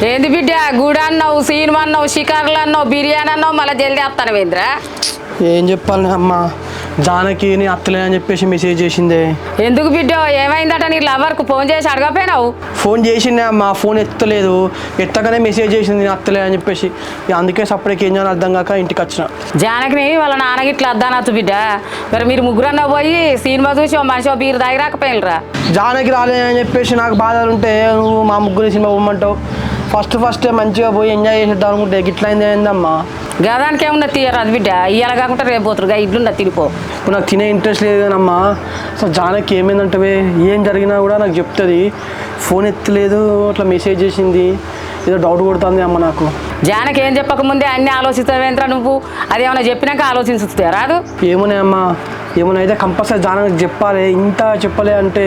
ఏంది బిడ్డ గుడి అన్నావు సినిమా అన్నావు షికార్లు అన్నావు బిర్యానీ అన్నావు మళ్ళీ జల్దీ వస్తాను వేంద్ర ఏం చెప్పాలి అమ్మ జానకి నేను అత్తలే అని చెప్పేసి మెసేజ్ చేసిందే. ఎందుకు బిడ్డ ఏమైందట నీ లవర్కు ఫోన్ చేసి అడగపోయినావు? ఫోన్ చేసిందే అమ్మ, ఫోన్ ఎత్తలేదు. ఎత్తగానే మెసేజ్ చేసింది నేను అత్తలే అని చెప్పేసి. అందుకే సపరేట్గా ఏం చేయాలో అర్థం కాక ఇంటికి వచ్చిన. జానకిని వాళ్ళ నాన్నకి ఇట్లా అద్దానచ్చు బిడ్డ. మరి మీరు ముగ్గురన్నా పోయి సినిమా చూసి ఓ మనిషి బీరు దాగి రాకపోయినరా? జానకి రాలేదని చెప్పేసి నాకు బాధలు ఉంటే నువ్వు మా ముగ్గురు సినిమా పోమంటావు. ఫస్ట్ మంచిగా పోయి ఎంజాయ్ చేసేద్దాం అనుకుంటే గిట్లా అయింది ఏందమ్మా? గదానికి ఏమన్నా తీయరాదు బిడ్డ, ఇవాళ కాకుండా రేపు పోతురుగా ఇడ్లున్నా తినిపో. ఇప్పుడు నాకు తినే ఇంట్రెస్ట్ లేదు కానమ్మా. అసలు జానకి ఏమైందంటే ఏం జరిగినా కూడా నాకు చెప్తుంది. ఫోన్ ఎత్తలేదు, అట్లా మెసేజ్ చేసింది, ఏదో డౌట్ కొడుతుంది అమ్మ నాకు. జానకి ఏం చెప్పకముందే అన్నీ ఆలోచిస్తావేంట్రా నువ్వు? అది ఏమైనా చెప్పినాక ఆలోచించుతే రాదు? ఏమోనే అమ్మా, ఏమైనా అయితే కంపల్సరీ జానకి చెప్పాలి. ఇంత చెప్పలే అంటే